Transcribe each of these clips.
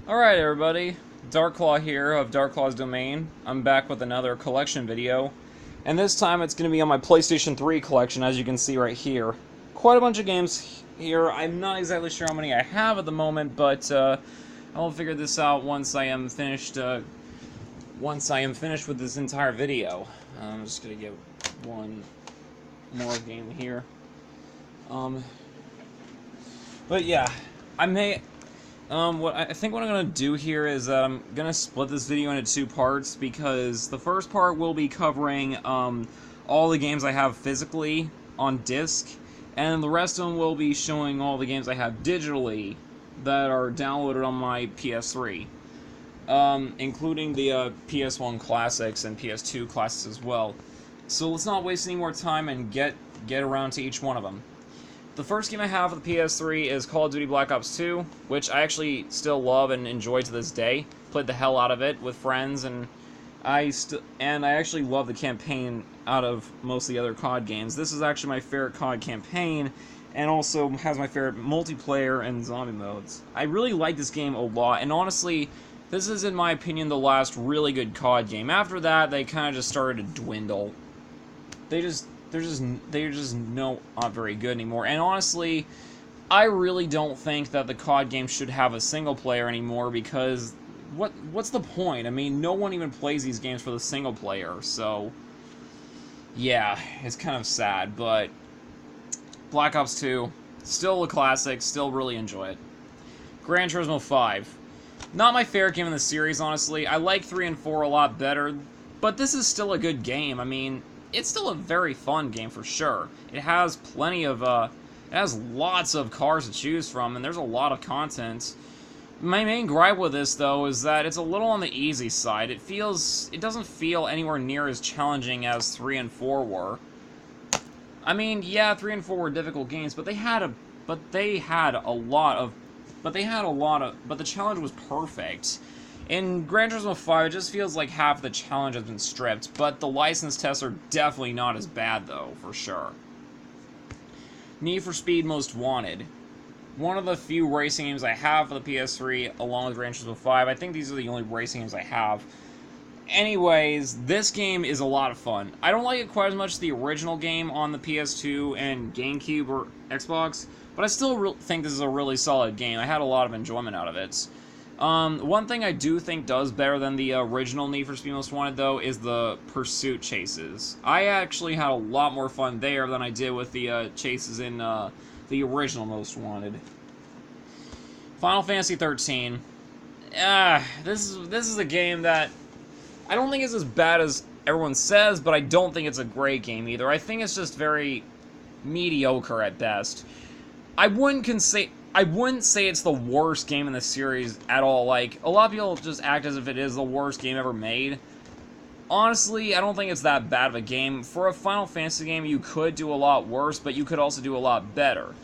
Alright everybody, Darklaw here of Darklaw's Domain. I'm back with another collection video. And this time it's going to be on my PlayStation 3 collection, as you can see right here. Quite a bunch of games here. I'm not exactly sure how many I have at the moment, but I'll figure this out once I am finished with this entire video. I'm just going to get one more game here. But yeah, I think what I'm going to do here is I'm going to split this video into two parts, because the first part will be covering all the games I have physically on disc, and the rest of them will be showing all the games I have digitally that are downloaded on my PS3, including the PS1 classics and PS2 classics as well. So let's not waste any more time and get around to each one of them. The first game I have for the PS3 is Call of Duty Black Ops 2, which I actually still love and enjoy to this day. Played the hell out of it with friends, and I actually love the campaign out of most of the other COD games. This is actually my favorite COD campaign, and also has my favorite multiplayer and zombie modes. I really like this game a lot, and honestly, this is, in my opinion, the last really good COD game. After that, they kind of just started to dwindle. They're just not very good anymore. And honestly, I really don't think that the COD game should have a single player anymore, because what's the point? I mean, no one even plays these games for the single player, so yeah, it's kind of sad. But Black Ops 2, still a classic, still really enjoy it. Gran Turismo 5. Not my favorite game in the series, honestly. I like 3 and 4 a lot better, but this is still a good game. I mean, it's still a very fun game for sure. It has plenty of, it has lots of cars to choose from, and there's a lot of content. My main gripe with this, though, is that it's a little on the easy side. It doesn't feel anywhere near as challenging as 3 and 4 were. I mean, yeah, 3 and 4 were difficult games, but the challenge was perfect. In Gran Turismo 5, it just feels like half the challenge has been stripped, but the license tests are definitely not as bad, though, for sure. Need for Speed Most Wanted. One of the few racing games I have for the PS3, along with Gran Turismo 5. I think these are the only racing games I have. Anyways, this game is a lot of fun. I don't like it quite as much as the original game on the PS2 and GameCube or Xbox, but I still think this is a really solid game. I had a lot of enjoyment out of it. One thing I do think does better than the original Need for Speed Most Wanted, though, is the pursuit chases. I actually had a lot more fun there than I did with the chases in the original Most Wanted. Final Fantasy 13. This is a game that I don't think is as bad as everyone says, but I don't think it's a great game either. I think it's just very mediocre at best. I wouldn't say it's the worst game in the series at all. Like, a lot of people just act as if it is the worst game ever made. Honestly, I don't think it's that bad of a game. For a Final Fantasy game, you could do a lot worse, but you could also do a lot better.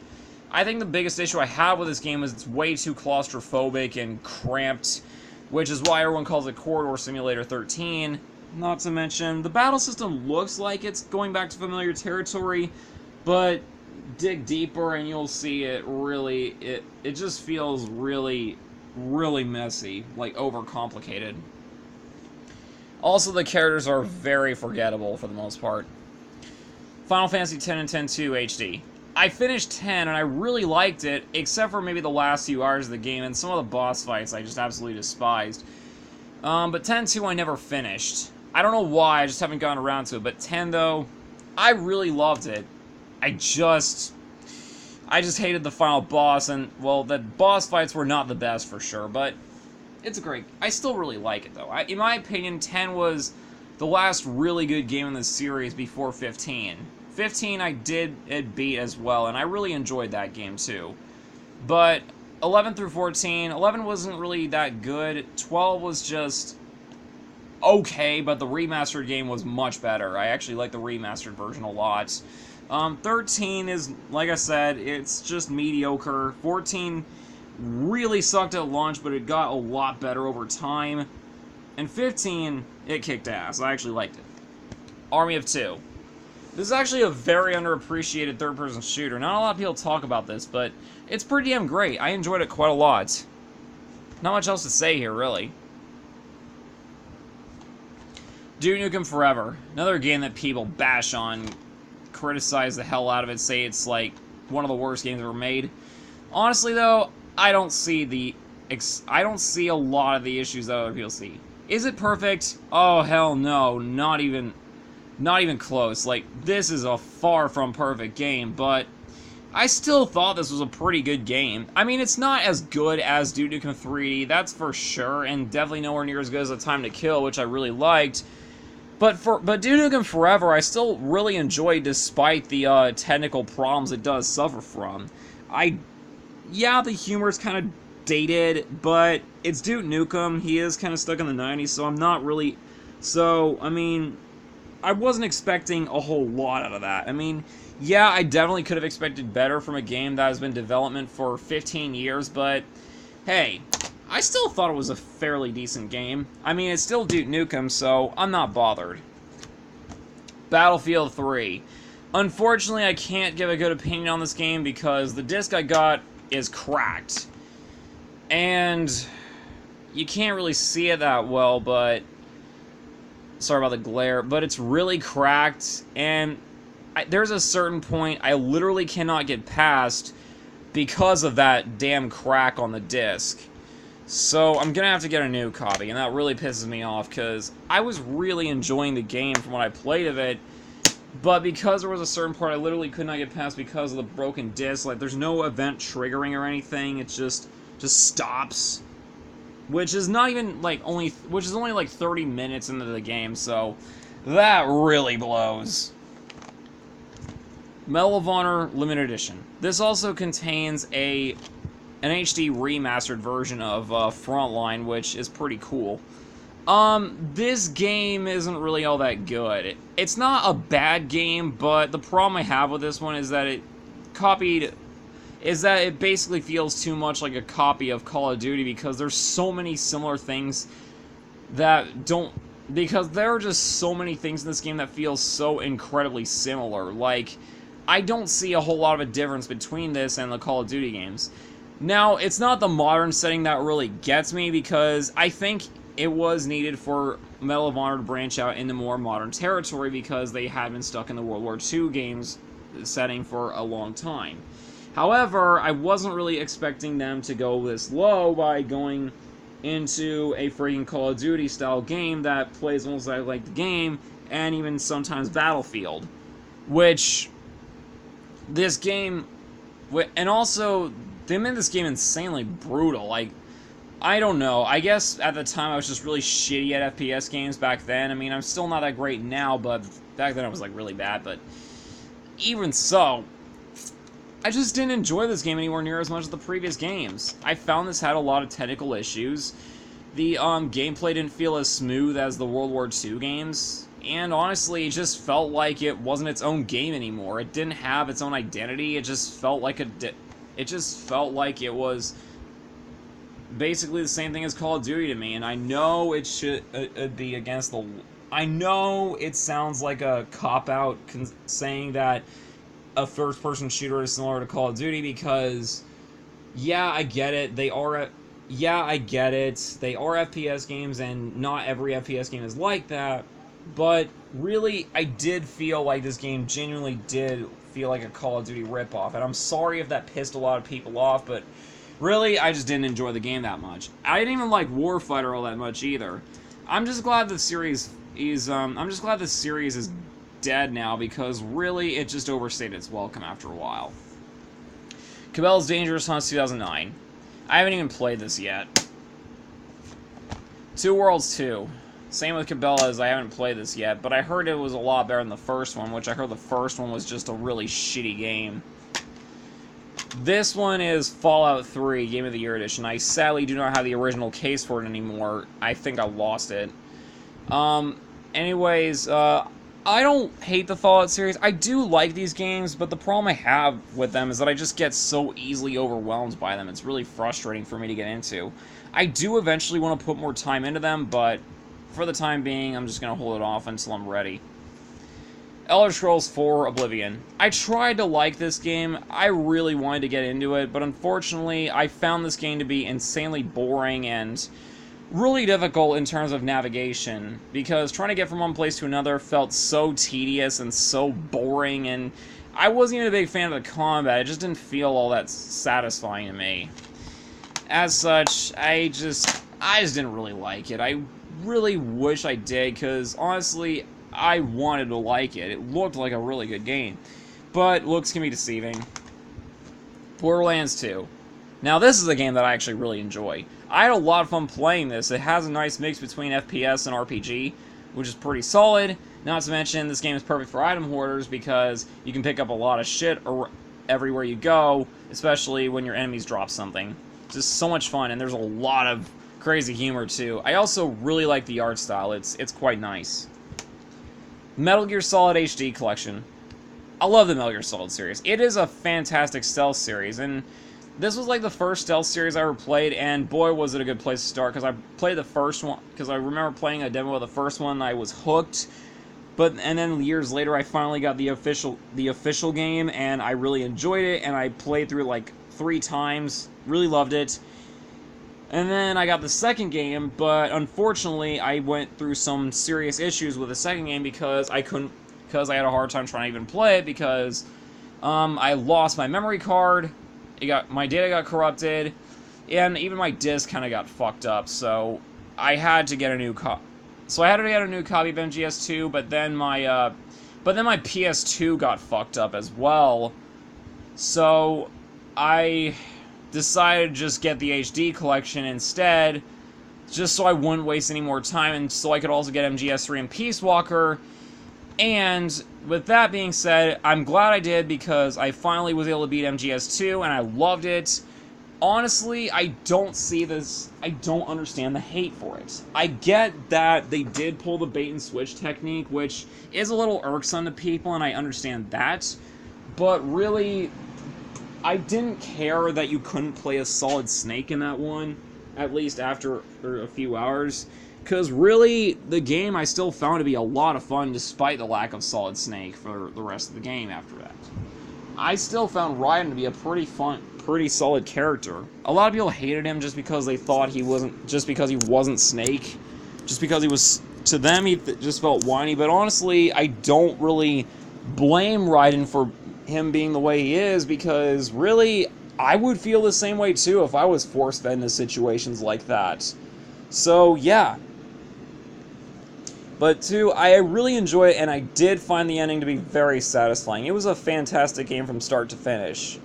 I think the biggest issue I have with this game is it's way too claustrophobic and cramped, which is why everyone calls it Corridor Simulator 13. Not to mention, the battle system looks like it's going back to familiar territory, but dig deeper and you'll see it just feels really messy, like overcomplicated. Also, the characters are very forgettable for the most part. Final Fantasy X and X-2 HD. I finished 10 and I really liked it, except for maybe the last few hours of the game, and some of the boss fights I just absolutely despised. But X-2 I never finished. I don't know why, I just haven't gotten around to it, but 10 though, I really loved it. I just hated the final boss, and, well, the boss fights were not the best for sure, but it's I still really like it, though. In my opinion, 10 was the last really good game in the series before 15. 15 I did beat as well, and I really enjoyed that game, too. But 11 through 14, 11 wasn't really that good, 12 was just okay, but the remastered game was much better. I actually like the remastered version a lot. 13 is, like I said, it's just mediocre. 14 really sucked at launch, but it got a lot better over time. And 15, it kicked ass. I actually liked it. Army of Two. This is actually a very underappreciated third-person shooter. Not a lot of people talk about this, but it's pretty damn great. I enjoyed it quite a lot. Not much else to say here, really. Duke Nukem Forever. Another game that people bash on, criticize the hell out of it, say it's like one of the worst games ever made. Honestly, though, I don't see a lot of the issues that other people see. Is it perfect? Oh, hell no. Not even close. Like, this is a far from perfect game, but I still thought this was a pretty good game. I mean, it's not as good as Duke Nukem 3D, that's for sure, and definitely nowhere near as good as A Time to Kill, which I really liked. But Duke Nukem Forever, I still really enjoyed despite the technical problems it does suffer from. Yeah, the humor is kind of dated, but it's Duke Nukem. He is kind of stuck in the 90s, so I'm not really... So, I mean, I wasn't expecting a whole lot out of that. I mean, yeah, I definitely could have expected better from a game that has been in development for 15 years, but hey, I still thought it was a fairly decent game. I mean, it's still Duke Nukem, so I'm not bothered. Battlefield 3. Unfortunately, I can't give a good opinion on this game because the disc I got is cracked. And you can't really see it that well, but... Sorry about the glare, but it's really cracked, and there's a certain point I literally cannot get past because of that damn crack on the disc. So I'm gonna have to get a new copy, and that really pisses me off, because I was really enjoying the game from what I played of it, but because there was a certain part I literally could not get past because of the broken disc, like, there's no event triggering or anything, it just stops. Which is not even, like, only 30 minutes into the game, so that really blows. Medal of Honor Limited Edition. This also contains an HD remastered version of Frontline, which is pretty cool. This game isn't really all that good. It's not a bad game, but the problem I have with this one is that it basically feels too much like a copy of Call of Duty because there's so many similar things that don't... Because there are just so many things in this game that feel so incredibly similar. Like, I don't see a whole lot of a difference between this and the Call of Duty games. Now, it's not the modern setting that really gets me because I think it was needed for Medal of Honor to branch out into more modern territory because they had been stuck in the World War II games setting for a long time. However, I wasn't really expecting them to go this low by going into a freaking Call of Duty style game that plays almost like the game, and even sometimes Battlefield. Which, this game, and also, they made this game insanely brutal. Like, I don't know, I guess at the time I was just really shitty at FPS games back then. I mean, I'm still not that great now, but back then I was like really bad, but even so, I just didn't enjoy this game anywhere near as much as the previous games. I found this had a lot of technical issues. The gameplay didn't feel as smooth as the World War II games. And honestly, it just felt like it wasn't its own game anymore. It didn't have its own identity. It just felt like it was basically the same thing as Call of Duty to me. And I know it should be against the... I know it sounds like a cop-out saying that a first-person shooter is similar to Call of Duty because, yeah, I get it. They are FPS games, and not every FPS game is like that. But really, I did feel like this game genuinely did feel like a Call of Duty ripoff, and I'm sorry if that pissed a lot of people off, but really, I just didn't enjoy the game that much. I didn't even like Warfighter all that much either. I'm just glad the series is dead now because really it just overstayed its welcome after a while. Cabela's Dangerous Hunts 2009. I haven't even played this yet. Two Worlds 2. Same with Cabela's, I haven't played this yet, but I heard it was a lot better than the first one, which I heard the first one was just a really shitty game. This one is Fallout 3 Game of the Year Edition. I sadly do not have the original case for it anymore. I think I lost it. Anyways, I don't hate the Fallout series. I do like these games, but the problem I have with them is that I just get so easily overwhelmed by them. It's really frustrating for me to get into. I do eventually want to put more time into them, but for the time being, I'm just going to hold it off until I'm ready. Elder Scrolls IV Oblivion. I tried to like this game. I really wanted to get into it, but unfortunately, I found this game to be insanely boring and really difficult in terms of navigation, because trying to get from one place to another felt so tedious and so boring, and I wasn't even a big fan of the combat. It just didn't feel all that satisfying to me. As such, I just didn't really like it. I really wish I did, because honestly, I wanted to like it. It looked like a really good game. But looks can be deceiving. Borderlands 2. Now, this is a game that I actually really enjoy. I had a lot of fun playing this. It has a nice mix between FPS and RPG, which is pretty solid. Not to mention, this game is perfect for item hoarders because you can pick up a lot of shit everywhere you go, especially when your enemies drop something. It's just so much fun, and there's a lot of crazy humor, too. I also really like the art style. It's quite nice. Metal Gear Solid HD Collection. I love the Metal Gear Solid series. It is a fantastic stealth series, and this was like the first stealth series I ever played, and boy was it a good place to start, because I played the first one, because I remember playing a demo of the first one, and I was hooked, and then years later I finally got the official game, and I really enjoyed it, and I played through it like 3 times, really loved it. And then I got the second game, but unfortunately I went through some serious issues with the second game because I had a hard time trying to even play it, because I lost my memory card. My data got corrupted, and even my disc kind of got fucked up. So I had to get a new copy of MGS2. But then my PS2 got fucked up as well. So I decided to just get the HD collection instead, just so I wouldn't waste any more time, and so I could also get MGS3 and Peace Walker. And with that being said, I'm glad I did, because I finally was able to beat MGS2, and I loved it. Honestly, I don't understand the hate for it. I get that they did pull the bait and switch technique, which is a little irksome to people, and I understand that. But really, I didn't care that you couldn't play a Solid Snake in that one, at least after a few hours. Because really, the game I still found to be a lot of fun despite the lack of Solid Snake for the rest of the game after that. I still found Raiden to be a pretty solid character. A lot of people hated him just because they thought he wasn't Snake. Just because he was, to them, he just felt whiny. But honestly, I don't really blame Raiden for him being the way he is, because really, I would feel the same way too if I was force-fed into situations like that. So, yeah. But, 2, I really enjoy it, and I did find the ending to be very satisfying. It was a fantastic game from start to finish.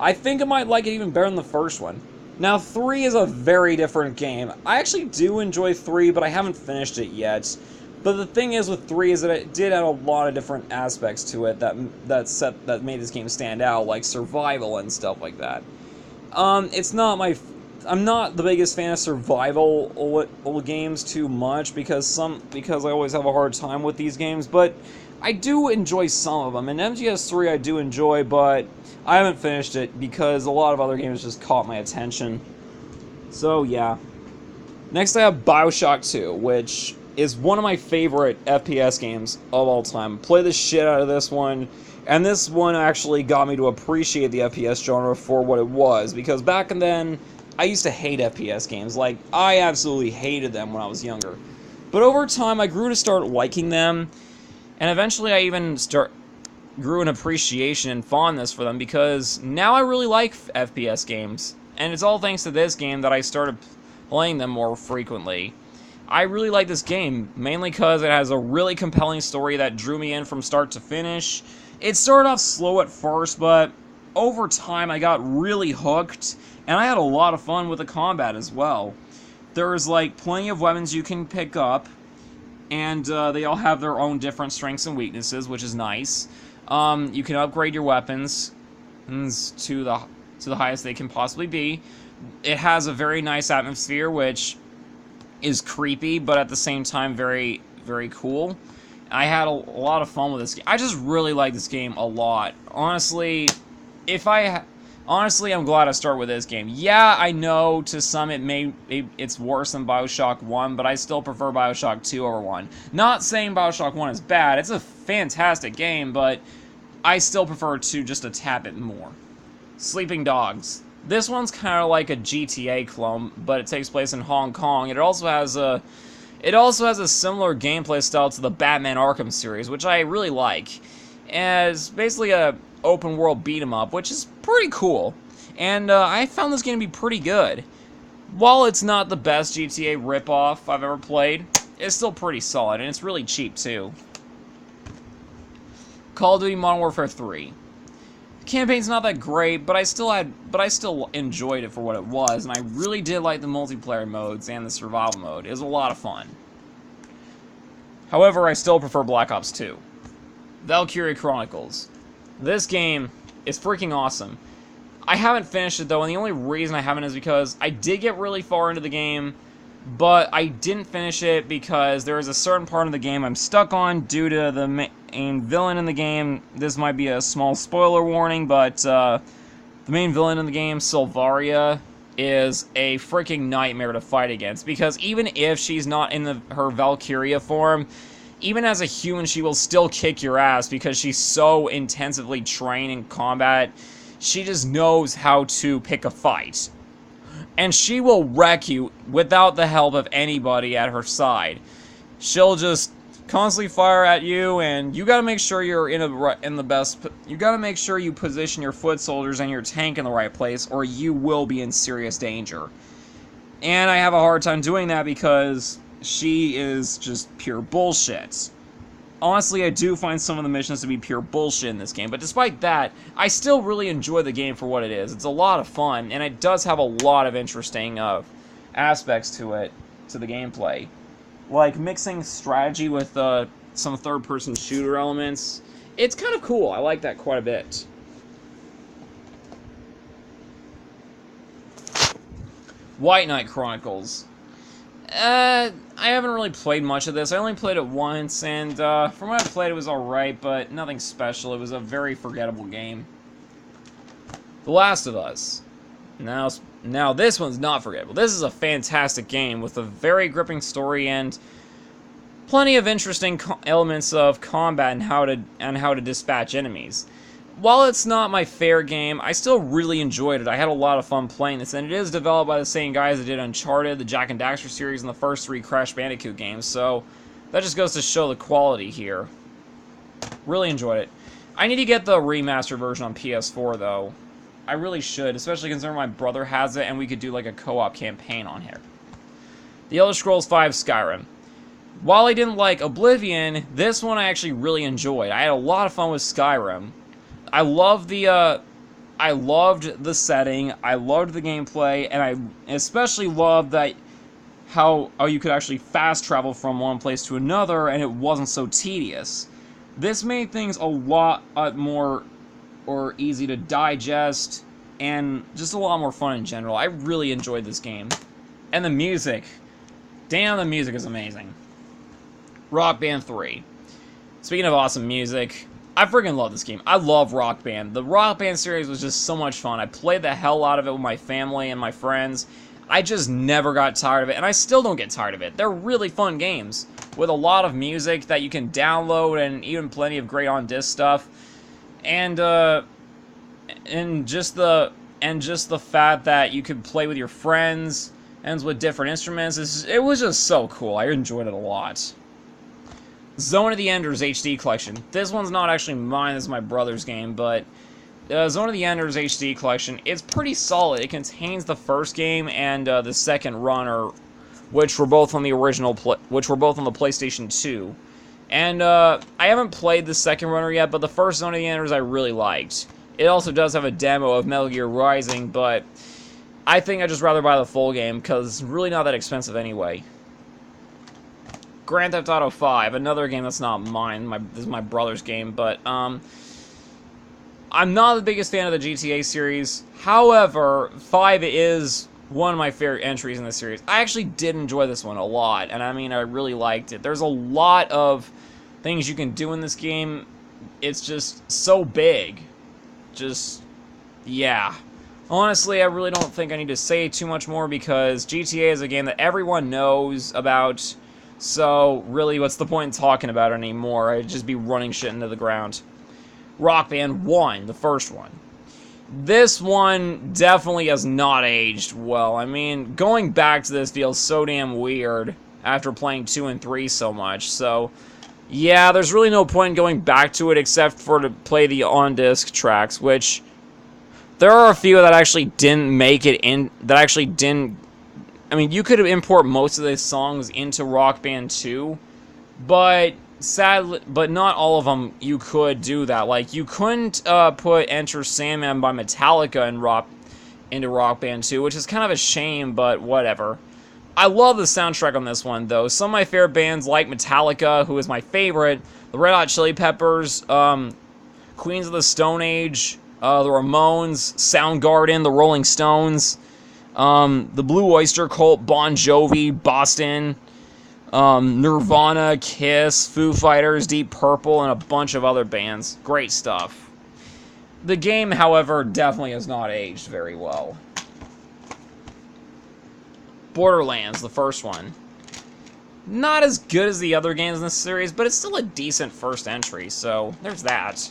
I think I might like it even better than the first one. Now, 3 is a very different game. I actually do enjoy 3, but I haven't finished it yet. But the thing is with 3 is that it did add a lot of different aspects to it that made this game stand out, like survival and stuff like that. I'm not the biggest fan of survival games too much, because I always have a hard time with these games, but I do enjoy some of them. And MGS3 I do enjoy, but I haven't finished it because a lot of other games just caught my attention. So yeah. Next I have BioShock 2, which is one of my favorite FPS games of all time. Play the shit out of this one, and this one actually got me to appreciate the FPS genre for what it was, because back then I used to hate FPS games. Like, I absolutely hated them when I was younger. But over time, I grew to start liking them, and eventually I even grew an appreciation and fondness for them, because now I really like FPS games. And it's all thanks to this game that I started playing them more frequently. I really like this game, mainly because it has a really compelling story that drew me in from start to finish. It started off slow at first, but over time I got really hooked, and I had a lot of fun with the combat as well. There's like plenty of weapons you can pick up, and they all have their own different strengths and weaknesses, which is nice. You can upgrade your weapons to the highest they can possibly be. It has a very nice atmosphere, which is creepy, but at the same time very, very cool. I had a lot of fun with this game. I just really like this game a lot. Honestly, if I Honestly, I'm glad I start with this game. Yeah, I know to some it's worse than BioShock 1, but I still prefer BioShock 2 over 1. Not saying BioShock 1 is bad. It's a fantastic game, but I still prefer 2 just a tad bit more. Sleeping Dogs. This one's kind of like a GTA clone, but it takes place in Hong Kong. It also has a similar gameplay style to the Batman Arkham series, which I really like. As basically a open world beat 'em up, which is pretty cool. And I found this game to be pretty good. While it's not the best GTA ripoff I've ever played, it's still pretty solid, and it's really cheap too. Call of Duty Modern Warfare 3. The campaign's not that great, but I still enjoyed it for what it was, and I really did like the multiplayer modes and the survival mode. It was a lot of fun. However, I still prefer Black Ops 2. Valkyria Chronicles. This game is freaking awesome. I haven't finished it though, and the only reason I haven't is because I did get really far into the game, but I didn't finish it because there is a certain part of the game I'm stuck on due to the main villain in the game. This might be a small spoiler warning, but the main villain in the game, Sylvaria, is a freaking nightmare to fight against, because even if she's not in her Valkyria form, even as a human, she will still kick your ass because she's so intensively trained in combat. She just knows how to pick a fight. And she will wreck you without the help of anybody at her side. She'll just constantly fire at you, and you gotta make sure you're you gotta make sure you position your foot soldiers and your tank in the right place, or you will be in serious danger. And I have a hard time doing that because she is just pure bullshit. Honestly, I do find some of the missions to be pure bullshit in this game, but despite that, I still really enjoy the game for what it is. It's a lot of fun, and it does have a lot of interesting aspects to it, to the gameplay. Like mixing strategy with some third-person shooter elements. It's kind of cool. I like that quite a bit. White Knight Chronicles. I haven't really played much of this. I only played it once, and from what I played, it was alright, but nothing special. It was a very forgettable game. The Last of Us. Now this one's not forgettable. This is a fantastic game with a very gripping story and plenty of interesting elements of combat and how to dispatch enemies. While it's not my favorite game, I still really enjoyed it. I had a lot of fun playing this, and it is developed by the same guys that did Uncharted, the Jak and Daxter series, and the first 3 Crash Bandicoot games, so that just goes to show the quality here. Really enjoyed it. I need to get the remastered version on PS4, though. I really should, especially considering my brother has it, and we could do like a co-op campaign on here. The Elder Scrolls V Skyrim. While I didn't like Oblivion, this one I actually really enjoyed. I had a lot of fun with Skyrim. I loved the setting, I loved the gameplay, and I especially loved that how you could actually fast travel from one place to another, and it wasn't so tedious. This made things a lot more easy to digest, and just a lot more fun in general. I really enjoyed this game. And the music. Damn, the music is amazing. Rock Band 3. Speaking of awesome music, I freaking love this game. I love Rock Band. The Rock Band series was just so much fun. I played the hell out of it with my family and my friends. I just never got tired of it, and I still don't get tired of it. They're really fun games with a lot of music that you can download and even plenty of great on-disc stuff. And just the fact that you could play with your friends and with different instruments, it was just so cool. I enjoyed it a lot. Zone of the Enders HD Collection. This one's not actually mine, this is my brother's game, but Zone of the Enders HD Collection, it's pretty solid. It contains the first game and the second runner, which were both on the PlayStation 2. And I haven't played the second runner yet, but the first Zone of the Enders I really liked. It also does have a demo of Metal Gear Rising, but I think I'd just rather buy the full game, because it's really not that expensive anyway. Grand Theft Auto V, another game that's not mine. This is my brother's game, but I'm not the biggest fan of the GTA series. However, 5 is one of my favorite entries in the series. I actually did enjoy this one a lot, and I mean, I really liked it. There's a lot of things you can do in this game. It's just so big. Just, yeah. Honestly, I really don't think I need to say too much more because GTA is a game that everyone knows about, so really what's the point in talking about it anymore? I'd just be running shit into the ground. Rock Band 1, the first one. This one definitely has not aged well. I mean, going back to this feels so damn weird after playing 2 and 3 so much, so yeah, there's really no point in going back to it except for to play the on-disc tracks, which there are a few that actually didn't make it in, that actually didn't, I mean, you could import most of the songs into Rock Band 2, but sadly, but not all of them you could do that. Like, you couldn't put Enter Sandman by Metallica into Rock Band 2, which is kind of a shame, but whatever. I love the soundtrack on this one, though. Some of my favorite bands, like Metallica, who is my favorite, the Red Hot Chili Peppers, Queens of the Stone Age, the Ramones, Soundgarden, the Rolling Stones, the Blue Oyster Cult, Bon Jovi, Boston, Nirvana, Kiss, Foo Fighters, Deep Purple, and a bunch of other bands. Great stuff. The game, however, definitely has not aged very well. Borderlands, the first one. Not as good as the other games in this series, but it's still a decent first entry, so there's that.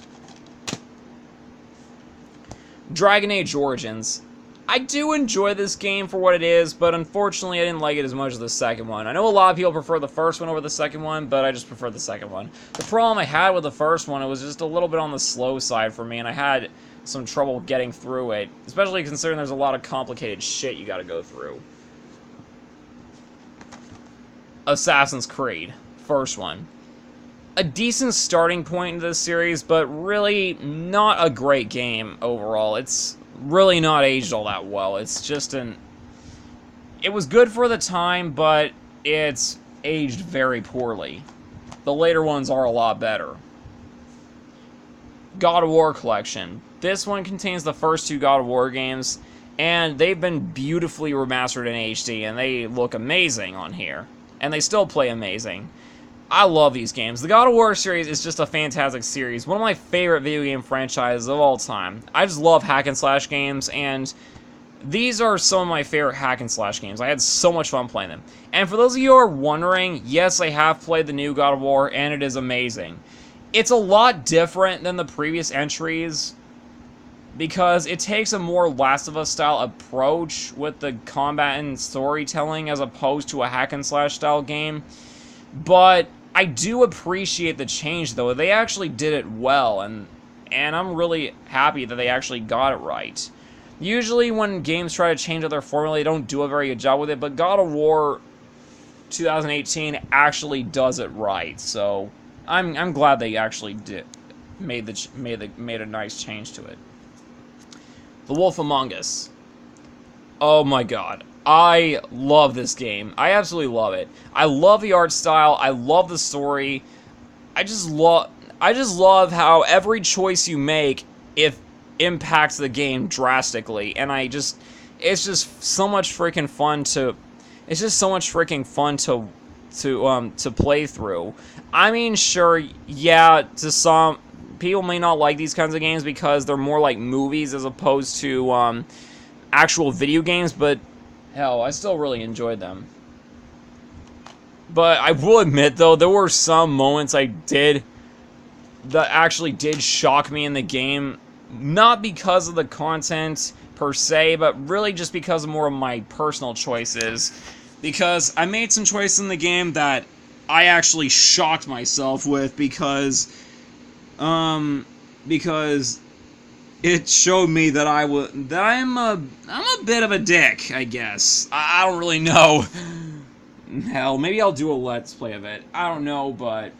Dragon Age Origins. I do enjoy this game for what it is, but unfortunately I didn't like it as much as the second one. I know a lot of people prefer the first one over the second one, but I just prefer the second one. The problem I had with the first one, it was just a little bit on the slow side for me, and I had some trouble getting through it, especially considering there's a lot of complicated shit you gotta go through. Assassin's Creed, first one. A decent starting point in this series, but really not a great game overall. It's really not aged all that well. It's just it was good for the time, but it's aged very poorly. The later ones are a lot better. God of War Collection. This one contains the first 2 God of War games, and they've been beautifully remastered in HD, and they look amazing on here. And they still play amazing. I love these games. The God of War series is just a fantastic series. One of my favorite video game franchises of all time. I just love hack and slash games, and these are some of my favorite hack and slash games. I had so much fun playing them. And for those of you who are wondering, yes, I have played the new God of War, and it is amazing. It's a lot different than the previous entries, because it takes a more Last of Us style approach with the combat and storytelling as opposed to a hack and slash style game. But I do appreciate the change, though. They actually did it well, and I'm really happy that they actually got it right. Usually when games try to change up their formula, they don't do a very good job with it, but God of War 2018 actually does it right. So I'm glad they actually made a nice change to it. The Wolf Among Us. Oh my god. I love this game. I absolutely love it. I love the art style. I love the story. I just love how every choice you make, it impacts the game drastically. And it's just so much freaking fun to play through. I mean, sure, yeah, to some people may not like these kinds of games because they're more like movies as opposed to actual video games, but hell, I still really enjoyed them. But I will admit, though, there were some moments that actually did shock me in the game. Not because of the content per se, but really just because of more of my personal choices. Because I made some choices in the game that I actually shocked myself with because it showed me that I'm a bit of a dick, I guess. I don't really know. Hell, maybe I'll do a Let's Play of it. I don't know, but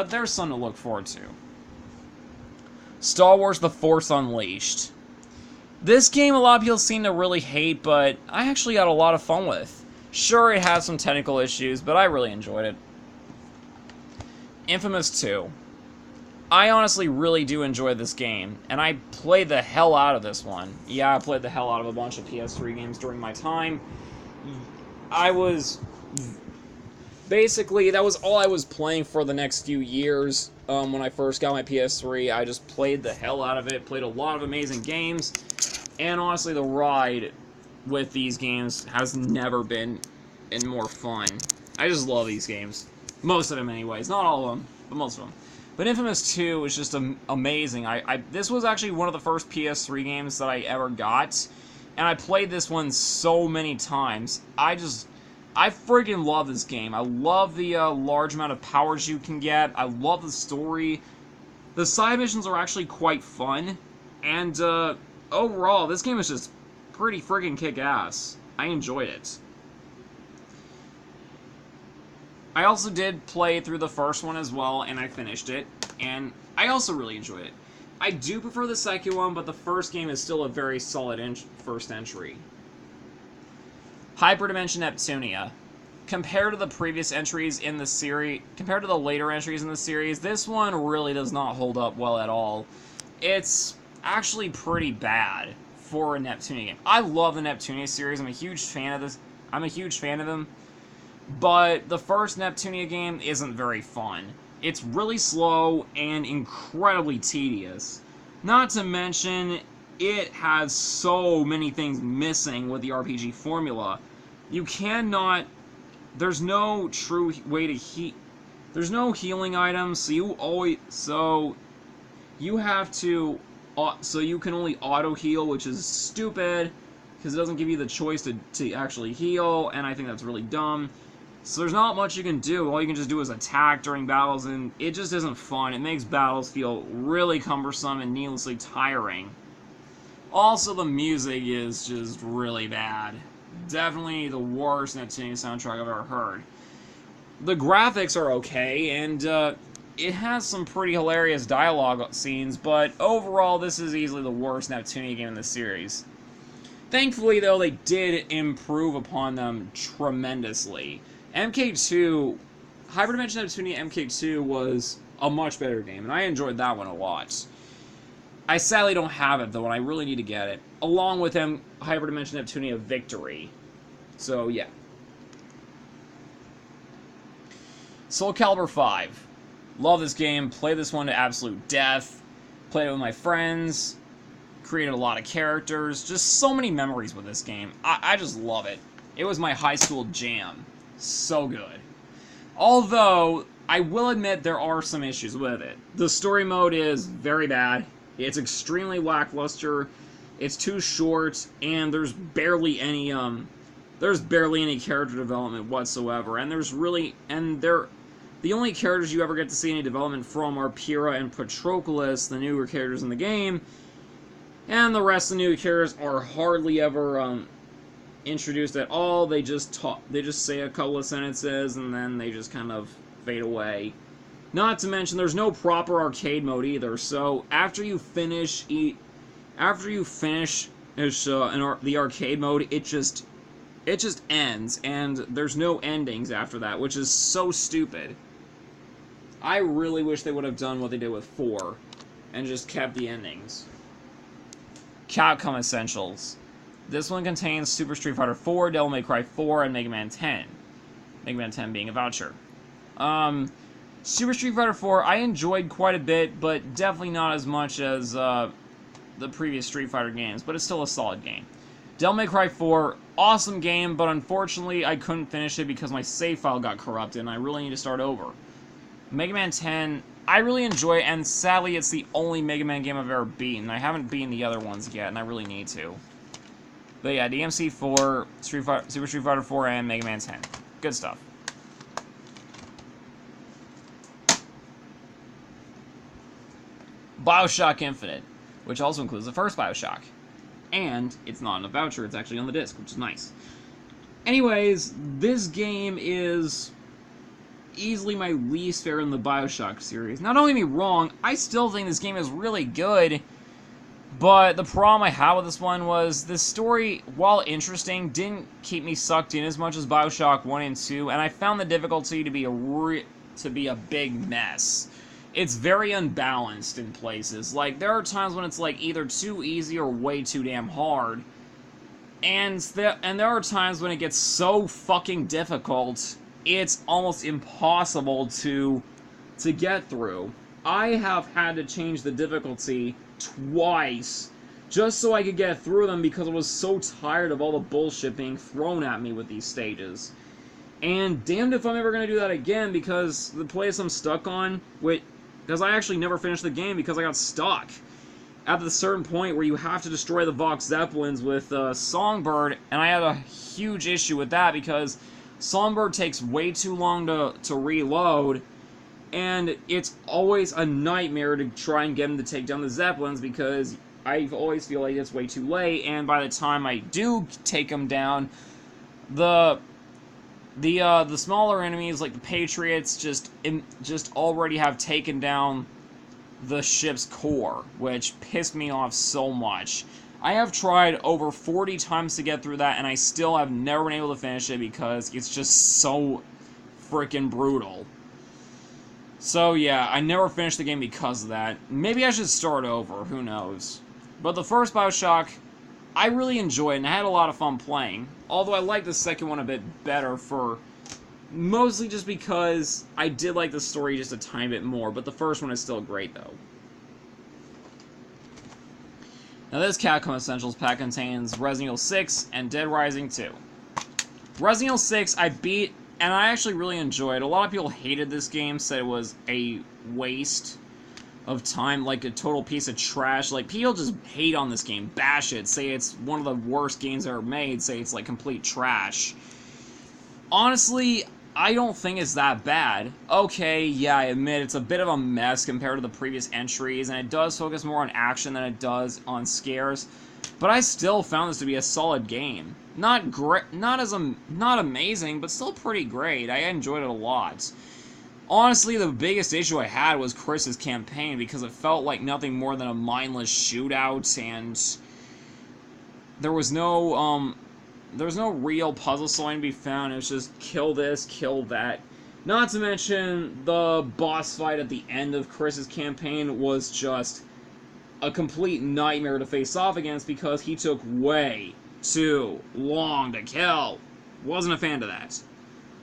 there's something to look forward to. Star Wars The Force Unleashed. This game a lot of people seem to really hate, but I actually had a lot of fun with. Sure, it has some technical issues, but I really enjoyed it. Infamous 2. I honestly really do enjoy this game, and I played the hell out of this one. Yeah, I played the hell out of a bunch of PS3 games during my time. Basically, that was all I was playing for the next few years. When I first got my PS3, I just played the hell out of it, played a lot of amazing games. And honestly, the ride with these games has never been more fun. I just love these games. Most of them anyways. Not all of them, but most of them. But Infamous 2 was just amazing. This was actually one of the first PS3 games that I ever got. And I played this one so many times. I freaking love this game. I love the large amount of powers you can get. I love the story. The side missions are actually quite fun. And overall, this game is just pretty friggin' kick-ass. I enjoyed it. I also did play through the first one as well, and I finished it. And I also really enjoyed it. I do prefer the second one, but the first game is still a very solid first entry. Hyperdimension Neptunia. Compared to the previous entries in the series, compared to the later entries in the series, this one really does not hold up well at all. It's actually pretty bad for a Neptunia game. I love the Neptunia series. I'm a huge fan of this. I'm a huge fan of them. But the first Neptunia game isn't very fun. It's really slow and incredibly tedious. Not to mention, it has so many things missing with the RPG formula. You cannot... There's no true way to there's no healing items, so you have to... So you can only auto-heal, which is stupid, because it doesn't give you the choice to actually heal, and I think that's really dumb. So there's not much you can do. All you can just do is attack during battles, and it just isn't fun. It makes battles feel really cumbersome and needlessly tiring. Also, the music is just really bad. Definitely the worst Neptunia soundtrack I've ever heard. The graphics are okay, and it has some pretty hilarious dialogue scenes, but overall, this is easily the worst Neptunia game in the series. Thankfully, though, they did improve upon them tremendously. MK2, Hyperdimension Neptunia MK2 was a much better game, and I enjoyed that one a lot. I sadly don't have it, though, and I really need to get it, along with Hyperdimension Neptunia Victory. So, yeah. Soul Calibur V. Love this game, played this one to absolute death, played it with my friends, created a lot of characters, just so many memories with this game. I just love it. It was my high school jam. So good. Although, I will admit there are some issues with it. The story mode is very bad. It's extremely lackluster. It's too short, and there's barely any character development whatsoever. And the only characters you ever get to see any development from are Pyrrha and Patroclus, the newer characters in the game. And the rest of the new characters are hardly ever introduced at all. They just say a couple of sentences, and then they just kind of fade away. Not to mention, there's no proper arcade mode either. So after you finish the arcade mode, it just ends, and there's no endings after that, which is so stupid. I really wish they would have done what they did with 4, and just kept the endings. Capcom Essentials. This one contains Super Street Fighter 4, Devil May Cry 4, and Mega Man 10. Mega Man 10 being a voucher. Super Street Fighter 4, I enjoyed quite a bit, but definitely not as much as the previous Street Fighter games, but it's still a solid game. Devil May Cry 4, awesome game, but unfortunately I couldn't finish it because my save file got corrupted, and I really need to start over. Mega Man 10, I really enjoy it, and sadly it's the only Mega Man game I've ever beaten. I haven't beaten the other ones yet, and I really need to. But yeah, DMC 4, Super Street Fighter 4, and Mega Man 10. Good stuff. BioShock Infinite, which also includes the first BioShock. And it's not on a voucher, it's actually on the disc, which is nice. Anyways, this game is easily my least favorite in the BioShock series. Now, don't get me wrong, I still think this game is really good, but the problem I had with this one was the story, while interesting, didn't keep me sucked in as much as BioShock 1 and 2, and I found the difficulty to be a big mess. It's very unbalanced in places. Like, there are times when it's like either too easy or way too damn hard. And there are times when it gets so fucking difficult, it's almost impossible to get through. I have had to change the difficulty twice just so I could get through them because I was so tired of all the bullshit being thrown at me with these stages. And damned if I'm ever going to do that again, because the place I'm stuck on, because I actually never finished the game because I got stuck at the certain point where you have to destroy the Vox Zeppelins with Songbird, and I had a huge issue with that because Songbird takes way too long to reload, and it's always a nightmare to try and get him to take down the Zeppelins because I always feel like it's way too late, and by the time I do take him down, the smaller enemies, like the Patriots, just already have taken down the ship's core, which pissed me off so much. I have tried over 40 times to get through that, and I still have never been able to finish it because it's just so freaking brutal. So yeah, I never finished the game because of that. Maybe I should start over, who knows. But the first BioShock, I really enjoyed, and I had a lot of fun playing. Although I like the second one a bit better mostly just because I did like the story just a tiny bit more, but the first one is still great, though. Now this Capcom Essentials pack contains Resident Evil 6 and Dead Rising 2. Resident Evil 6 I beat, and I actually really enjoyed. A lot of people hated this game, said it was a waste of time, like a total piece of trash. Like, people just hate on this game, bash it, say it's one of the worst games ever made, say it's like complete trash. Honestly, I don't think it's that bad. Okay, yeah, I admit it's a bit of a mess compared to the previous entries, and it does focus more on action than it does on scares, but I still found this to be a solid game. Not great, not amazing, but still pretty great. I enjoyed it a lot. Honestly, the biggest issue I had was Chris's campaign, because it felt like nothing more than a mindless shootout, and there was no real puzzle solving to be found. It was just kill this, kill that. Not to mention, the boss fight at the end of Chris's campaign was just a complete nightmare to face off against because he took way too long to kill. Wasn't a fan of that.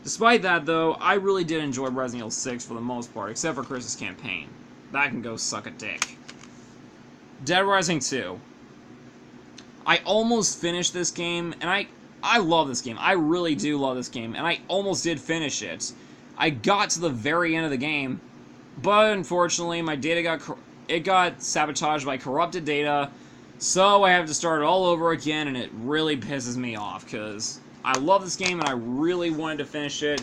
Despite that, though, I really did enjoy Resident Evil 6 for the most part, except for Chris's campaign. That can go suck a dick. Dead Rising 2. I almost finished this game, and I love this game. I really do love this game, and I almost did finish it. I got to the very end of the game, but unfortunately, my data got sabotaged by corrupted data, so I have to start it all over again, and it really pisses me off, because I love this game, and I really wanted to finish it,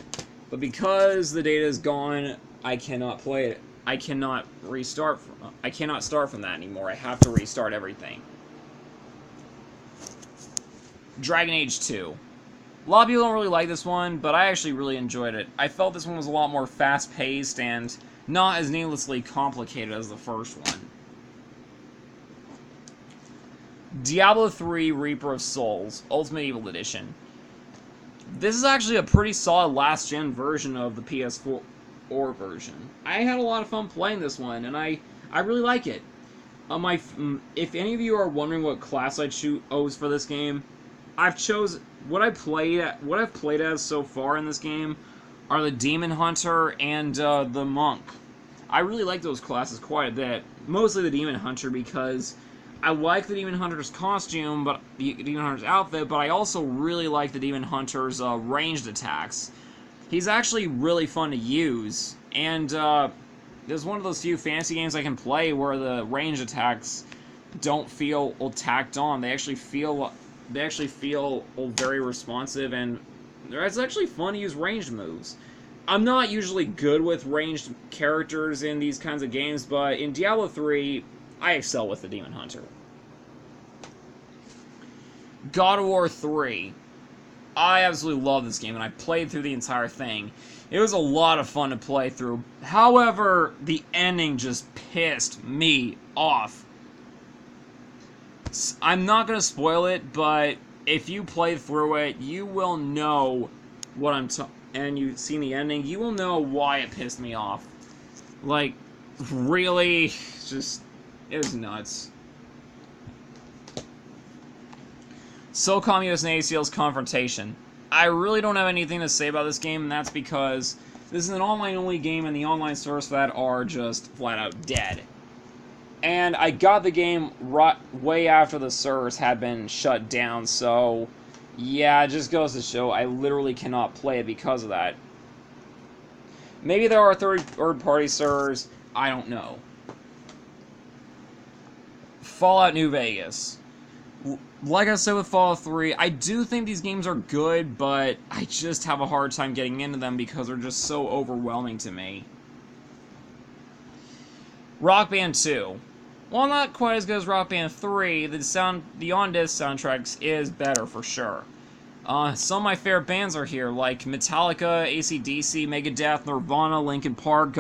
but because the data is gone, I cannot play it. I cannot start from that anymore. I have to restart everything. Dragon Age 2. A lot of people don't really like this one, but I actually really enjoyed it. I felt this one was a lot more fast-paced and not as needlessly complicated as the first one. Diablo III Reaper of Souls, Ultimate Evil Edition. This is actually a pretty solid last-gen version of the PS4 version. I had a lot of fun playing this one, and I really like it. If any of you are wondering what class I'd choose for this game, what I've played as so far in this game are the Demon Hunter and the Monk. I really like those classes quite a bit. Mostly the Demon Hunter because I like the Demon Hunter's costume, but the Demon Hunter's outfit, but I also really like the Demon Hunter's ranged attacks. He's actually really fun to use, and there's one of those few fantasy games I can play where the ranged attacks don't feel tacked on. They actually feel very responsive, and it's actually fun to use ranged moves. I'm not usually good with ranged characters in these kinds of games, but in Diablo 3, I excel with the Demon Hunter. God of War 3. I absolutely love this game, and I played through the entire thing. It was a lot of fun to play through. However, the ending just pissed me off. I'm not going to spoil it, but if you play through it, you will know what and you've seen the ending, you will know why it pissed me off. Like, really, it was nuts. SOCOM USA Seals Confrontation. I really don't have anything to say about this game, and that's because this is an online-only game, and the online servers for that are just flat-out dead. And I got the game way after the servers had been shut down, so yeah, it just goes to show I literally cannot play it because of that. Maybe there are third-party servers, I don't know. Fallout New Vegas. Like I said with Fallout 3, I do think these games are good, but I just have a hard time getting into them because they're just so overwhelming to me. Rock Band 2. While not quite as good as Rock Band 3, the on-disc soundtracks is better for sure. Some of my favorite bands are here, like Metallica, AC/DC, Megadeth, Nirvana, Linkin Park,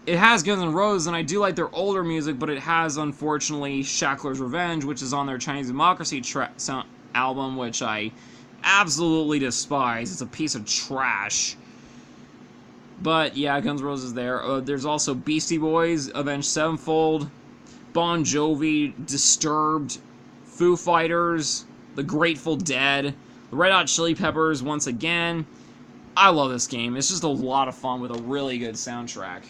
it has Guns N' Roses, and I do like their older music, but it has, unfortunately, Shackler's Revenge, which is on their Chinese Democracy album, which I absolutely despise. It's a piece of trash. But, yeah, Guns N' Roses there. There's also Beastie Boys, Avenged Sevenfold, Bon Jovi, Disturbed, Foo Fighters, The Grateful Dead, the Red Hot Chili Peppers, once again. I love this game. It's just a lot of fun with a really good soundtrack.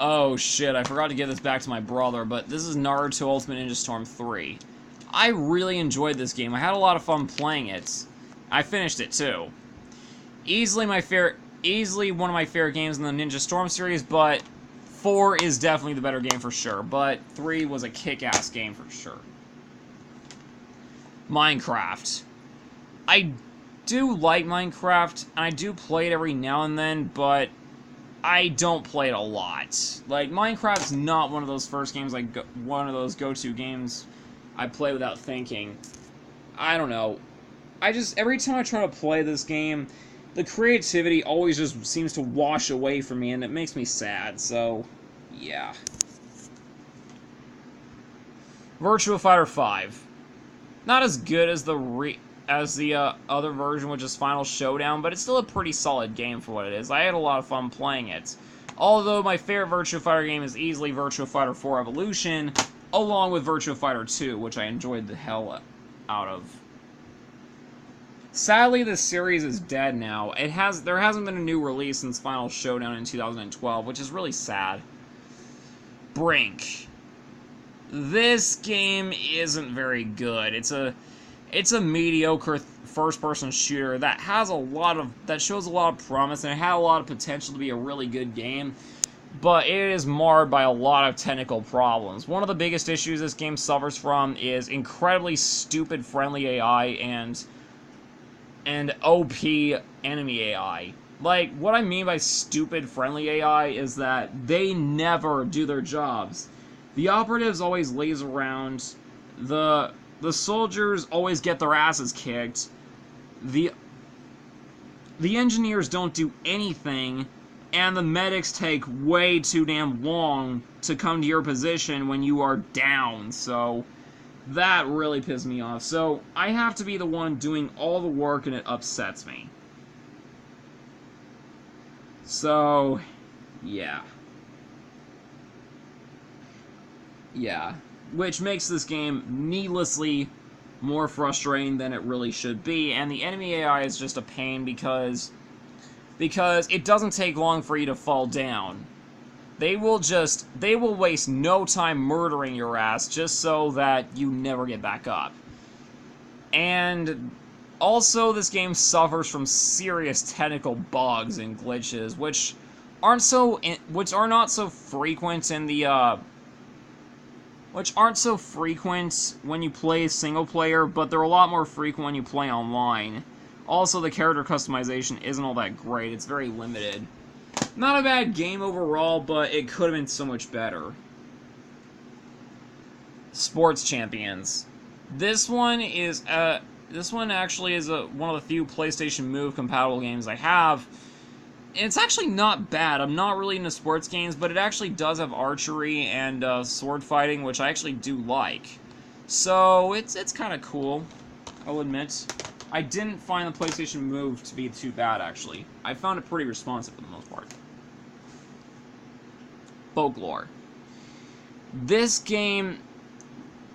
Oh shit, I forgot to give this back to my brother, but this is Naruto Ultimate Ninja Storm 3. I really enjoyed this game. I had a lot of fun playing it. I finished it too. Easily one of my favorite games in the Ninja Storm series, but 4 is definitely the better game for sure, but 3 was a kick-ass game for sure. Minecraft. I do like Minecraft, and I do play it every now and then, but I don't play it a lot. Like, Minecraft's not one of those one of those go-to games I play without thinking. I don't know. Every time I try to play this game, the creativity always just seems to wash away from me, and it makes me sad, so, yeah. Virtua Fighter 5. Not as good as the other version, which is Final Showdown, but it's still a pretty solid game for what it is. I had a lot of fun playing it. Although my favorite Virtua Fighter game is easily Virtua Fighter 4 Evolution, along with Virtua Fighter 2, which I enjoyed the hell out of. Sadly, this series is dead now. There hasn't been a new release since Final Showdown in 2012, which is really sad. Brink. This game isn't very good. It's a mediocre first-person shooter that shows a lot of promise, and it had a lot of potential to be a really good game, but it is marred by a lot of technical problems. One of the biggest issues this game suffers from is incredibly stupid friendly AI and OP enemy AI. Like, what I mean by stupid friendly AI is that they never do their jobs. The operatives always laze around, the soldiers always get their asses kicked, the engineers don't do anything, and the medics take way too damn long to come to your position when you are down, so that really pissed me off. So I have to be the one doing all the work, and it upsets me. So, yeah. Yeah. Which makes this game needlessly more frustrating than it really should be, and the enemy AI is just a pain because it doesn't take long for you to fall down. They will waste no time murdering your ass just so that you never get back up. And also, this game suffers from serious technical bugs and glitches, which are not so frequent when you play single player, but they're a lot more frequent when you play online. Also, the character customization isn't all that great. It's very limited. Not a bad game overall, but it could have been so much better. Sports Champions. This one actually is one of the few PlayStation Move compatible games I have. It's actually not bad. I'm not really into sports games, but it actually does have archery and sword fighting, which I actually do like. So it's kind of cool, I'll admit. I didn't find the PlayStation Move to be too bad, actually. I found it pretty responsive for the most part. Folklore. This game,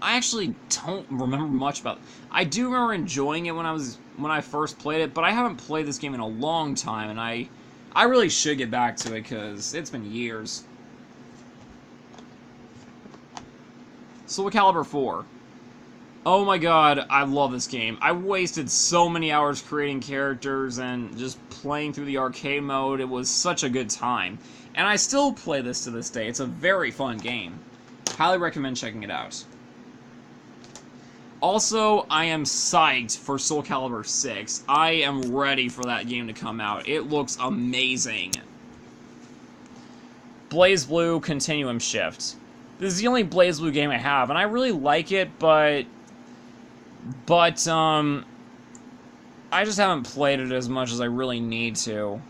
I actually don't remember much about it. I do remember enjoying it when I first played it, but I haven't played this game in a long time, and I I really should get back to it, because it's been years. Soul Calibur 4. Oh my god, I love this game. I wasted so many hours creating characters and just playing through the arcade mode. It was such a good time. And I still play this to this day. It's a very fun game. Highly recommend checking it out. Also, I am psyched for Soul Calibur 6. I am ready for that game to come out. It looks amazing. BlazBlue Continuum Shift. This is the only BlazBlue game I have, and I really like it, but I just haven't played it as much as I really need to.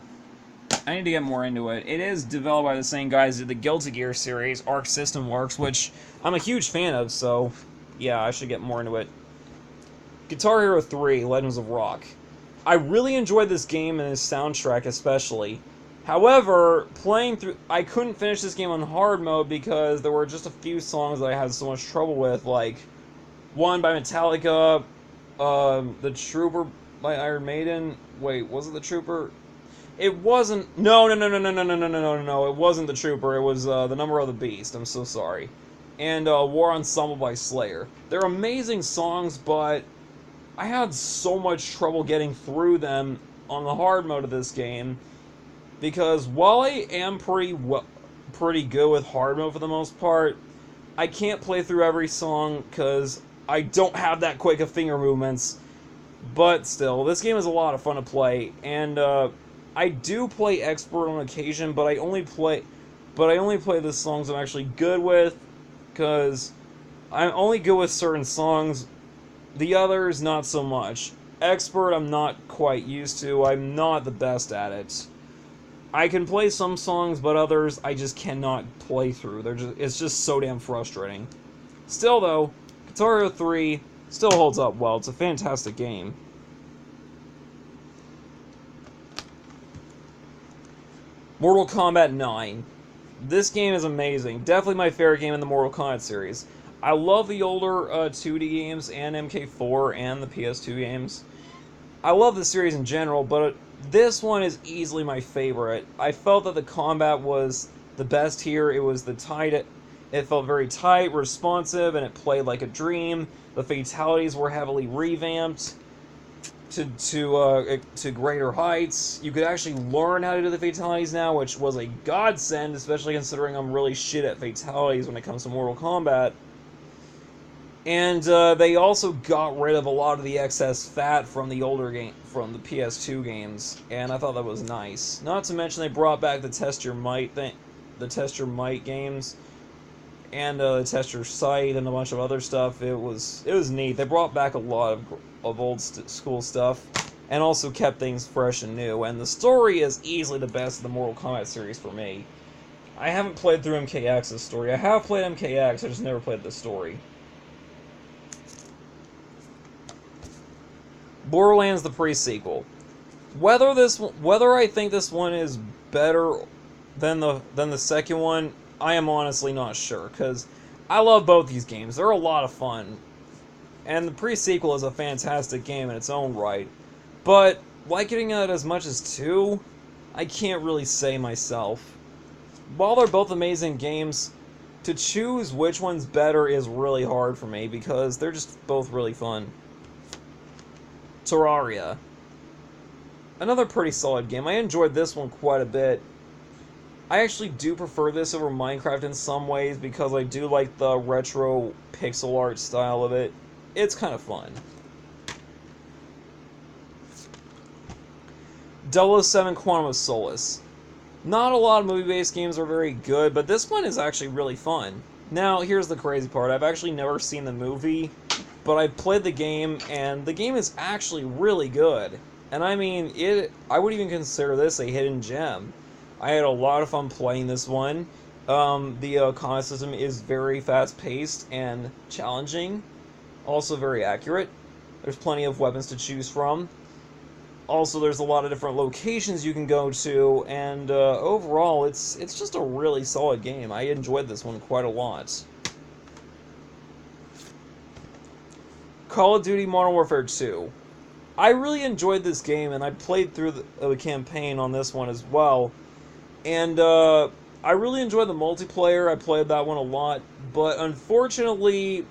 I need to get more into it. It is developed by the same guys who did the Guilty Gear series, Arc System Works, which I'm a huge fan of, so yeah, I should get more into it. Guitar Hero 3, Legends of Rock. I really enjoyed this game and its soundtrack especially. However, playing through... I couldn't finish this game on hard mode because there were just a few songs that I had so much trouble with, like one by Metallica, The Trooper by Iron Maiden. Wait, was it The Trooper? It wasn't... No, it wasn't The Trooper. It was The Number of the Beast. I'm so sorry. And War Ensemble by Slayer. They're amazing songs, but I had so much trouble getting through them on the hard mode of this game, because while I am pretty good with hard mode for the most part, I can't play through every song because I don't have that quick of finger movements. But still, this game is a lot of fun to play, and I do play expert on occasion, but I only play the songs I'm actually good with, because I'm only good with certain songs. The others, not so much. Expert, I'm not quite used to. I'm not the best at it. I can play some songs, but others I just cannot play through. It's just so damn frustrating. Still, though, Guitar Hero 3 still holds up well. It's a fantastic game. Mortal Kombat 9. This game is amazing. Definitely my favorite game in the Mortal Kombat series. I love the older 2D games and MK4 and the PS2 games. I love the series in general, but this one is easily my favorite. I felt that the combat was the best here. It felt very tight, responsive, and it played like a dream. The fatalities were heavily revamped to greater heights. You could actually learn how to do the fatalities now, which was a godsend, especially considering I'm really shit at fatalities when it comes to Mortal Kombat. And they also got rid of a lot of the excess fat from the older game, from the PS2 games, and I thought that was nice. Not to mention they brought back the Test Your Might games, and the Test Your Sight, and a bunch of other stuff. It was neat. They brought back a lot of old school stuff, and also kept things fresh and new. And the story is easily the best of the Mortal Kombat series for me. I haven't played through MKX's story. I have played MKX, I just never played the story. Borderlands, the pre-sequel. Whether I think this one is better than the second one, I am honestly not sure, because I love both these games. They're a lot of fun. And the pre-sequel is a fantastic game in its own right. But liking it as much as 2, I can't really say myself. While they're both amazing games, to choose which one's better is really hard for me, because they're just both really fun. Terraria. Another pretty solid game. I enjoyed this one quite a bit. I actually do prefer this over Minecraft in some ways because I do like the retro pixel art style of it. It's kind of fun. 007 Quantum of Solace. Not a lot of movie-based games are very good, but this one is actually really fun. Now, here's the crazy part. I've actually never seen the movie, but I played the game, and the game is actually really good. And I mean, I would even consider this a hidden gem. I had a lot of fun playing this one. The combat system is very fast-paced and challenging. Also very accurate. There's plenty of weapons to choose from. Also, there's a lot of different locations you can go to, and overall, it's just a really solid game. I enjoyed this one quite a lot. Call of Duty Modern Warfare 2. I really enjoyed this game, and I played through the campaign on this one as well. And I really enjoyed the multiplayer. I played that one a lot, but unfortunately,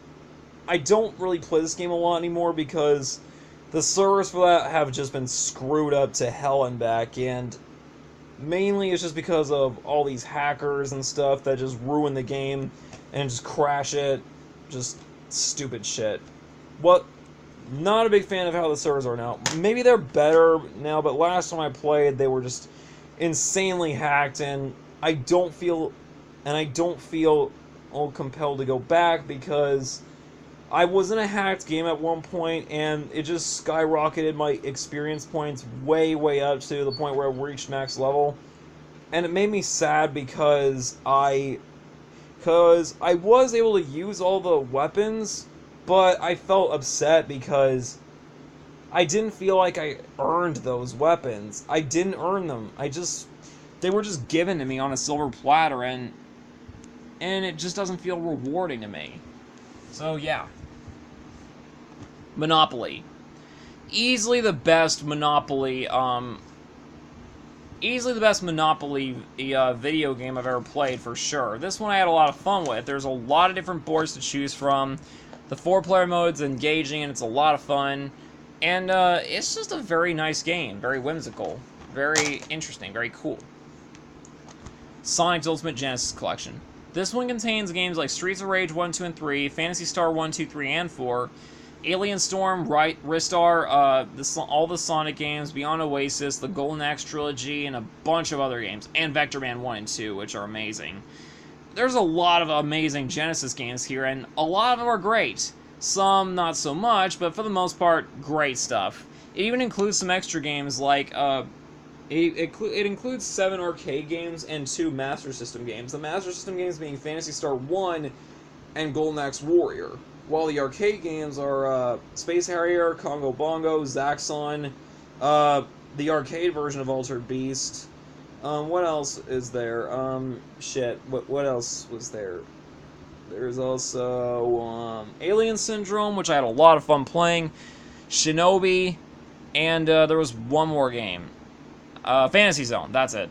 I don't really play this game a lot anymore because the servers for that have just been screwed up to hell and back, and mainly it's just because of all these hackers and stuff that just ruin the game and just crash it. Just stupid shit. What? Not a big fan of how the servers are now. Maybe they're better now, but last time I played, they were just insanely hacked, and I don't feel all compelled to go back because I was in a hacked game at one point, and it just skyrocketed my experience points way up to the point where I reached max level, and it made me sad because I was able to use all the weapons, but I felt upset because I didn't feel like I earned those weapons. I didn't earn them. They were just given to me on a silver platter, and it just doesn't feel rewarding to me. So yeah. Monopoly. Easily the best Monopoly video game I've ever played, for sure. This one I had a lot of fun with. There's a lot of different boards to choose from. The 4-player mode's engaging, and it's a lot of fun. And it's just a very nice game. Very whimsical. Very interesting. Very cool. Sonic's Ultimate Genesis Collection. This one contains games like Streets of Rage 1, 2, and 3, Phantasy Star 1, 2, 3, and 4, Alien Storm, Ristar, all the Sonic games, Beyond Oasis, the Golden Axe trilogy, and a bunch of other games, and Vector Man 1 and 2, which are amazing. There's a lot of amazing Genesis games here, and a lot of them are great. Some not so much, but for the most part, great stuff. It even includes some extra games like, it includes 7 arcade games and 2 Master System games. The Master System games being Phantasy Star 1 and Golden Axe Warrior, while the arcade games are Space Harrier, Congo Bongo, Zaxxon, the arcade version of Altered Beast. What else is there? What else was there? There's also Alien Syndrome, which I had a lot of fun playing, Shinobi, and there was one more game. Fantasy Zone, that's it.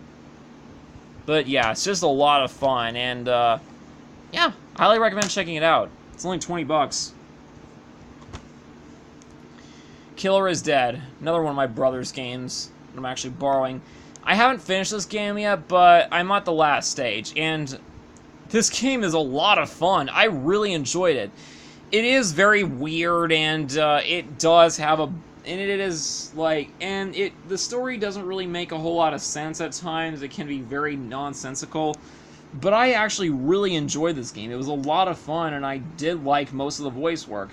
But yeah, it's just a lot of fun, and yeah, I highly recommend checking it out. It's only $20. Killer is Dead, another one of my brother's games that I'm actually borrowing. I haven't finished this game yet, but I'm at the last stage, and this game is a lot of fun. I really enjoyed it. It is very weird, and it does have a... And it is, like... And the story doesn't really make a whole lot of sense at times. It can be very nonsensical. But I actually really enjoyed this game. It was a lot of fun, and I did like most of the voice work.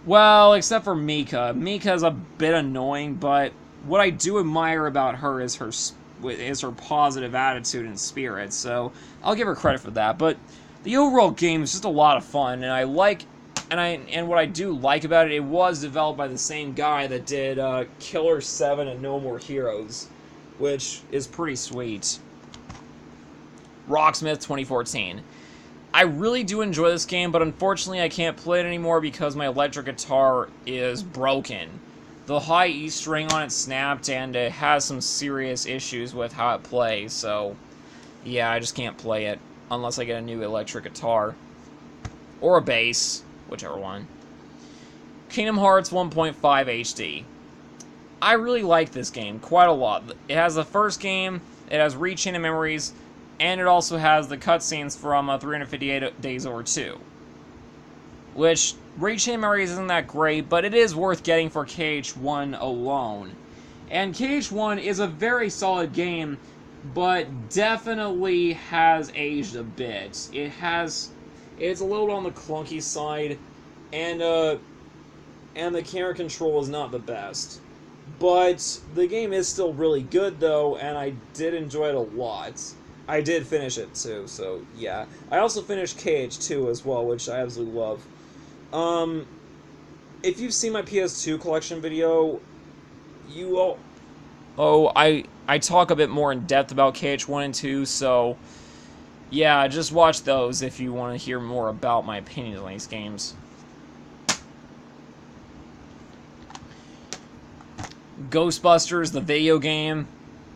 Well, except for Mika. Mika's a bit annoying, but what I do admire about her is her positive attitude and spirit, so I'll give her credit for that. But the overall game is just a lot of fun, and what I do like about it, it was developed by the same guy that did Killer 7 and No More Heroes, which is pretty sweet. Rocksmith 2014. I really do enjoy this game, but unfortunately I can't play it anymore because my electric guitar is broken. The high E string on it snapped, and it has some serious issues with how it plays, so yeah, I just can't play it unless I get a new electric guitar. Or a bass, whichever one. Kingdom Hearts 1.5 HD. I really like this game quite a lot. It has the first game, it has Rechain of Memories, and it also has the cutscenes from 358 Days Over 2. Which, Rechain of Memories isn't that great, but it is worth getting for KH1 alone. And KH1 is a very solid game, but definitely has aged a bit. It's a little on the clunky side, and the camera control is not the best. But the game is still really good, though, and I did enjoy it a lot. I did finish it, too, so yeah. I also finished KH2 as well, which I absolutely love. If you've seen my PS2 collection video, you will... Oh, I talk a bit more in depth about KH1 and 2, so... Yeah, just watch those if you want to hear more about my opinions on these games. Ghostbusters, the video game.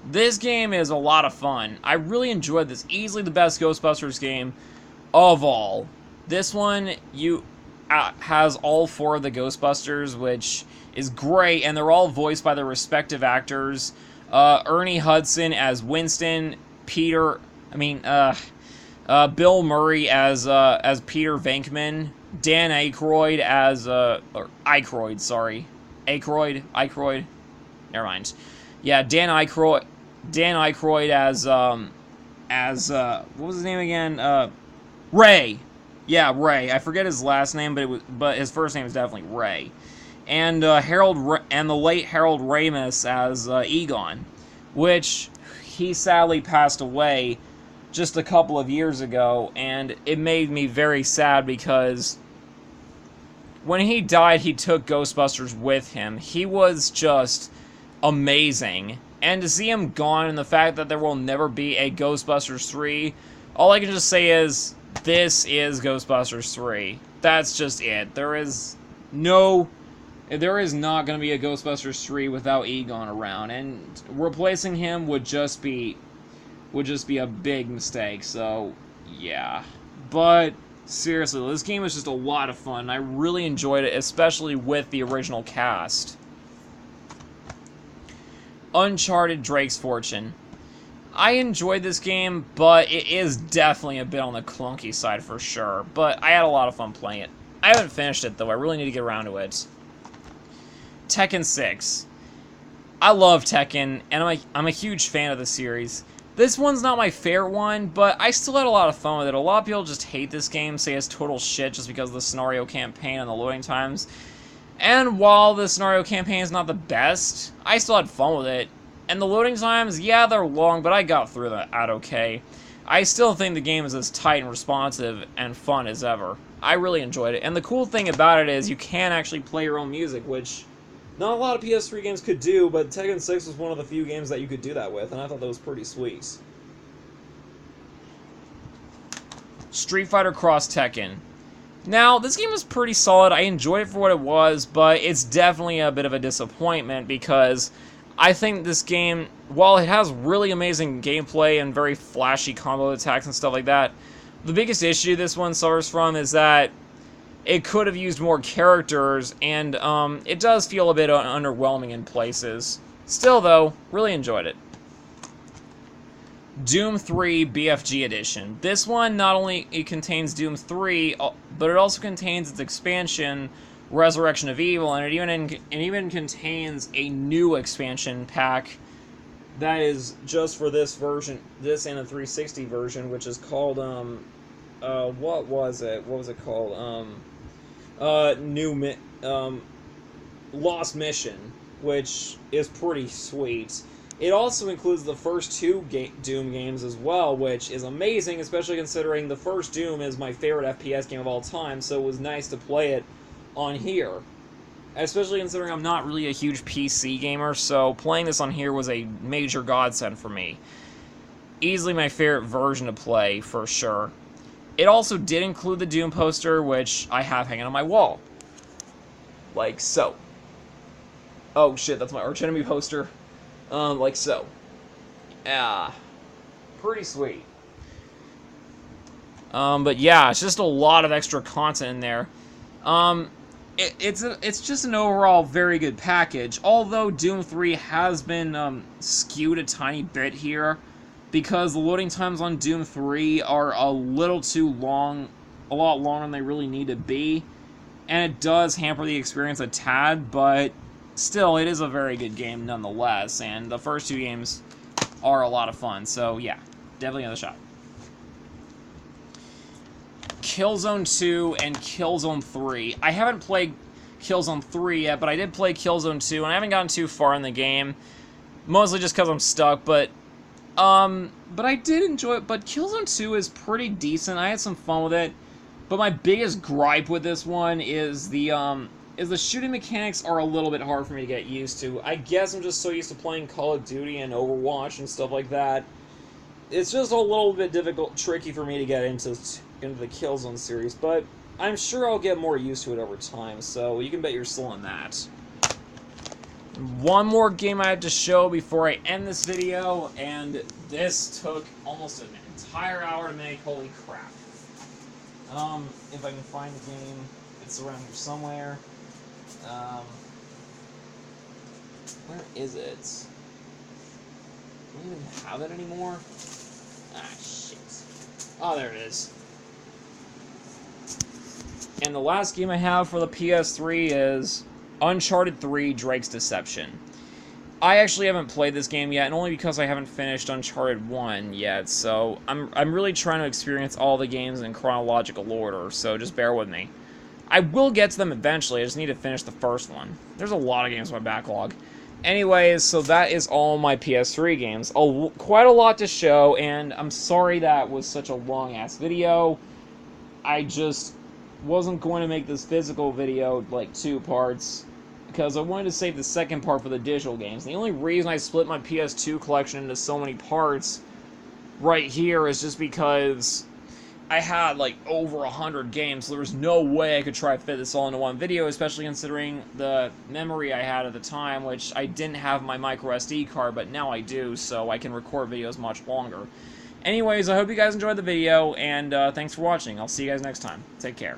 This game is a lot of fun. I really enjoyed this. Easily the best Ghostbusters game of all. This one has all 4 of the Ghostbusters, which is great, and they're all voiced by their respective actors. Ernie Hudson as Winston, Bill Murray as Peter Venkman, Dan Aykroyd as Aykroyd. Never mind. Yeah, Dan Aykroyd as what was his name again? Ray. Yeah, Ray. I forget his last name, but his first name is definitely Ray. And the late Harold Ramis as Egon, which he sadly passed away just a couple of years ago, and it made me very sad because when he died, he took Ghostbusters with him. He was just amazing. And to see him gone and the fact that there will never be a Ghostbusters 3, all I can just say is, this is Ghostbusters 3. That's just it. There is not going to be a Ghostbusters 3 without Egon around, and replacing him would just be a big mistake, so yeah. But seriously, this game was just a lot of fun. I really enjoyed it, especially with the original cast. Uncharted Drake's Fortune. I enjoyed this game, but it is definitely a bit on the clunky side for sure. But I had a lot of fun playing it. I haven't finished it, though. I really need to get around to it. Tekken 6. I love Tekken, and I'm a huge fan of the series. This one's not my favorite one, but I still had a lot of fun with it. A lot of people just hate this game, say it's total shit just because of the scenario campaign and the loading times. And while the scenario campaign is not the best, I still had fun with it. And the loading times, yeah, they're long, but I got through that okay. I still think the game is as tight and responsive and fun as ever. I really enjoyed it. And the cool thing about it is you can actually play your own music, which not a lot of PS3 games could do, but Tekken 6 was one of the few games that you could do that with, and I thought that was pretty sweet. Street Fighter Cross Tekken. Now, this game was pretty solid. I enjoyed it for what it was, but it's definitely a bit of a disappointment because I think this game, while it has really amazing gameplay and very flashy combo attacks and stuff like that, the biggest issue this one suffers from is that it could have used more characters, and it does feel a bit underwhelming in places. Still, though, really enjoyed it. Doom 3 BFG Edition. This one not only contains Doom 3, but it also contains its expansion, Resurrection of Evil, and it even contains a new expansion pack that is just for this version, this and the 360 version, which is called, what was it called? Lost Mission, which is pretty sweet. It also includes the first 2 Doom games as well, which is amazing, especially considering the first Doom is my favorite FPS game of all time, so it was nice to play it on here. Especially considering I'm not really a huge PC gamer, so playing this on here was a major godsend for me. Easily my favorite version to play, for sure. It also did include the Doom poster, which I have hanging on my wall. Like so. Oh shit, that's my Arch Enemy poster. Like so. Yeah. Pretty sweet. But yeah, it's just a lot of extra content in there. It's just an overall very good package, although Doom 3 has been skewed a tiny bit here, because the loading times on Doom 3 are a little too long, a lot longer than they really need to be, and it does hamper the experience a tad, but still, it is a very good game nonetheless, and the first 2 games are a lot of fun, so yeah, definitely another shot. Killzone 2 and Killzone 3. I haven't played Killzone 3 yet, but I did play Killzone 2, and I haven't gotten too far in the game, mostly just because I'm stuck, but I did enjoy it. But Killzone 2 is pretty decent. I had some fun with it, but my biggest gripe with this one is the shooting mechanics are a little bit hard for me to get used to. I guess I'm just so used to playing Call of Duty and Overwatch and stuff like that. It's just a little bit tricky for me to get into the Killzone series, but I'm sure I'll get more used to it over time, so you can bet your soul on that. One more game I have to show before I end this video, and this took almost an entire hour to make. Holy crap. If I can find the game, it's around here somewhere. Where is it? I don't even have it anymore. Ah, shit. Oh, there it is. And the last game I have for the PS3 is Uncharted 3: Drake's Deception. I actually haven't played this game yet, and only because I haven't finished Uncharted 1 yet, so I'm really trying to experience all the games in chronological order, so just bear with me. I will get to them eventually, I just need to finish the first one. There's a lot of games in my backlog. Anyways, so that is all my PS3 games. Quite a lot to show, and I'm sorry that was such a long-ass video. I just wasn't going to make this physical video, like, 2 parts, because I wanted to save the second part for the digital games. The only reason I split my PS2 collection into so many parts right here is just because I had, like, over 100 games, so there was no way I could try to fit this all into one video, especially considering the memory I had at the time, which I didn't have my micro SD card, but now I do, so I can record videos much longer. Anyways, I hope you guys enjoyed the video, and thanks for watching. I'll see you guys next time. Take care.